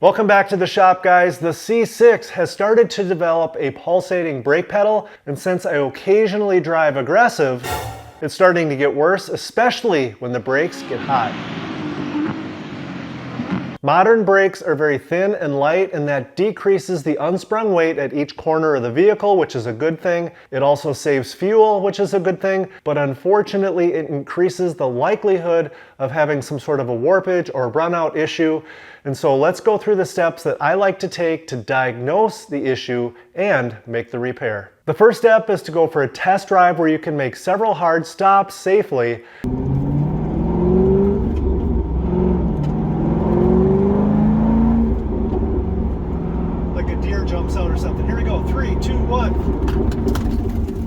Welcome back to the shop, guys. The C6 has started to develop a pulsating brake pedal, and since I occasionally drive aggressive, it's starting to get worse, especially when the brakes get hot. Modern brakes are very thin and light, and that decreases the unsprung weight at each corner of the vehicle, which is a good thing. It also saves fuel, which is a good thing, but unfortunately it increases the likelihood of having some sort of a warpage or runout issue. And so let's go through the steps that I like to take to diagnose the issue and make the repair. The first step is to go for a test drive where you can make several hard stops safely. Like a deer jumps out or something. Here we go, 3, 2, 1.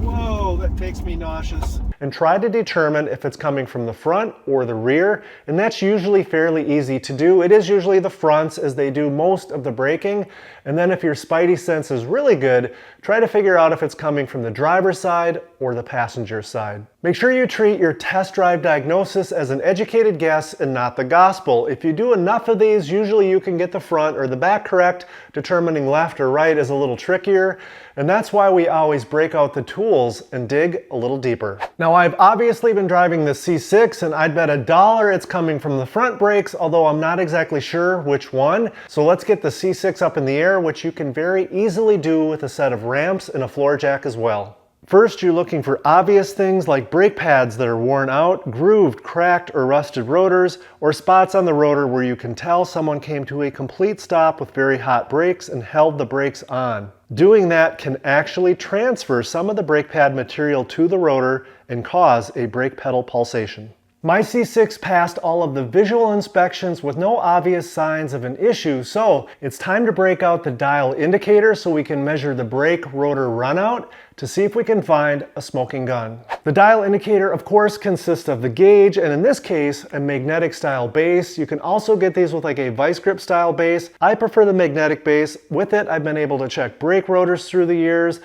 Whoa, that makes me nauseous. And try to determine if it's coming from the front or the rear, and that's usually fairly easy to do. It is usually the fronts, as they do most of the braking, and then if your spidey sense is really good, try to figure out if it's coming from the driver's side or the passenger side. Make sure you treat your test drive diagnosis as an educated guess and not the gospel. If you do enough of these, usually you can get the front or the back correct. Determining left or right is a little trickier, and that's why we always break out the tools and dig a little deeper. Now, I've obviously been driving the C6, and I'd bet $1 it's coming from the front brakes, although I'm not exactly sure which one. So let's get the C6 up in the air, which you can very easily do with a set of ramps and a floor jack as well. First, you're looking for obvious things like brake pads that are worn out, grooved, cracked, or rusted rotors, or spots on the rotor where you can tell someone came to a complete stop with very hot brakes and held the brakes on. Doing that can actually transfer some of the brake pad material to the rotor and cause a brake pedal pulsation. My C6 passed all of the visual inspections with no obvious signs of an issue, so it's time to break out the dial indicator so we can measure the brake rotor runout to see if we can find a smoking gun. The dial indicator, of course, consists of the gauge, and in this case, a magnetic style base. You can also get these with like a vice grip style base. I prefer the magnetic base. With it, I've been able to check brake rotors through the years,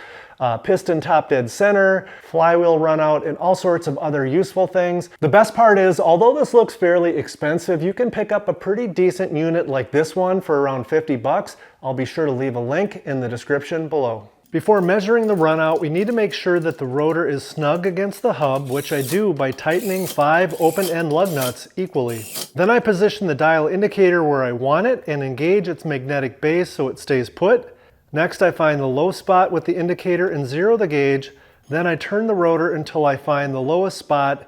piston top dead center, flywheel runout, and all sorts of other useful things. The best part is, although this looks fairly expensive, you can pick up a pretty decent unit like this one for around 50 bucks. I'll be sure to leave a link in the description below. Before measuring the runout, we need to make sure that the rotor is snug against the hub, which I do by tightening 5 open-end lug nuts equally. Then I position the dial indicator where I want it and engage its magnetic base so it stays put. Next, I find the low spot with the indicator and zero the gauge. Then I turn the rotor until I find the lowest spot.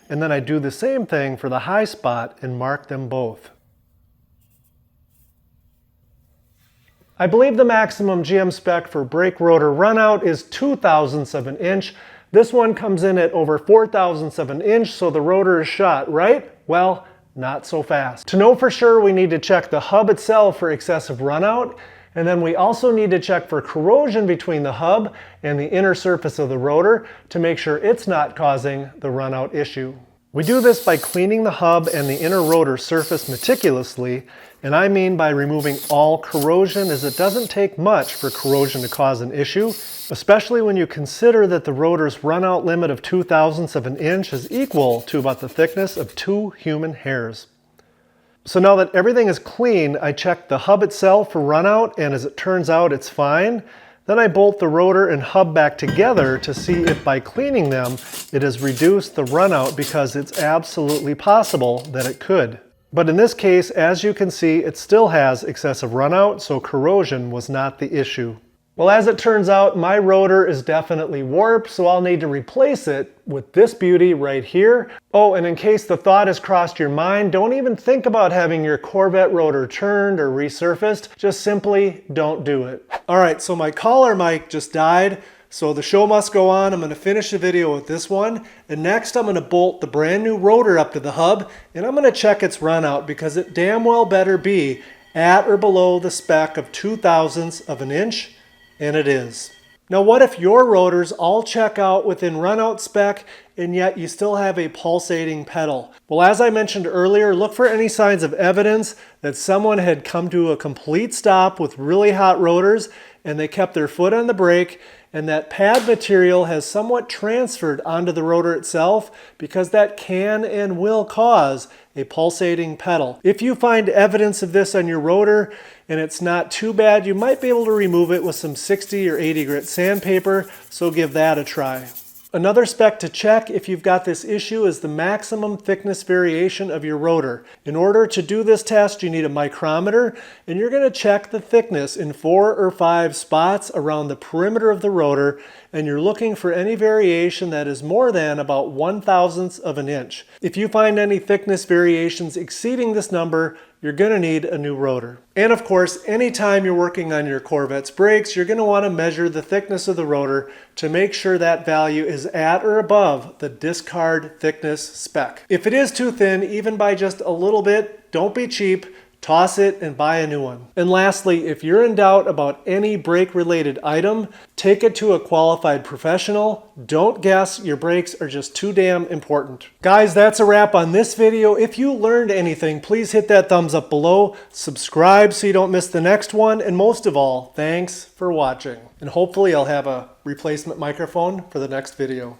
And then I do the same thing for the high spot and mark them both. I believe the maximum GM spec for brake rotor runout is 0.02 of an inch. This one comes in at over 0.04 of an inch, so the rotor is shot, right? Well, not so fast. To know for sure, we need to check the hub itself for excessive runout, and then we also need to check for corrosion between the hub and the inner surface of the rotor to make sure it's not causing the runout issue. We do this by cleaning the hub and the inner rotor surface meticulously, and I mean by removing all corrosion, as it doesn't take much for corrosion to cause an issue, especially when you consider that the rotor's runout limit of 0.02 of an inch is equal to about the thickness of 2 human hairs. So now that everything is clean, I check the hub itself for runout, and as it turns out, it's fine. Then I bolt the rotor and hub back together to see if by cleaning them, it has reduced the runout, because it's absolutely possible that it could. But in this case, as you can see, it still has excessive runout, so corrosion was not the issue. Well, as it turns out, my rotor is definitely warped, so I'll need to replace it with this beauty right here. Oh, and in case the thought has crossed your mind, don't even think about having your Corvette rotor turned or resurfaced. Just simply don't do it. All right, so my collar mic just died, so the show must go on. I'm gonna finish the video with this one, and next I'm gonna bolt the brand new rotor up to the hub, and I'm gonna check its runout, because it damn well better be at or below the spec of 0.02 of an inch. And it is. Now, what if your rotors all check out within runout spec and yet you still have a pulsating pedal? Well, as I mentioned earlier, look for any signs of evidence that someone had come to a complete stop with really hot rotors and they kept their foot on the brake, and that pad material has somewhat transferred onto the rotor itself, because that can and will cause a pulsating pedal. If you find evidence of this on your rotor and it's not too bad, you might be able to remove it with some 60 or 80 grit sandpaper, so give that a try. Another spec to check if you've got this issue is the maximum thickness variation of your rotor. In order to do this test, you need a micrometer, and you're going to check the thickness in 4 or 5 spots around the perimeter of the rotor, and you're looking for any variation that is more than about 1/1000th of an inch. If you find any thickness variations exceeding this number, you're going to need a new rotor. And of course, anytime you're working on your Corvette's brakes, you're going to want to measure the thickness of the rotor to make sure that value is at or above the discard thickness spec. If it is too thin, even by just a little bit, don't be cheap. Toss it and buy a new one. And lastly, if you're in doubt about any brake related item, take it to a qualified professional. Don't guess, your brakes are just too damn important. Guys, that's a wrap on this video. If you learned anything, please hit that thumbs up below, subscribe so you don't miss the next one, and most of all, thanks for watching. And hopefully I'll have a replacement microphone for the next video.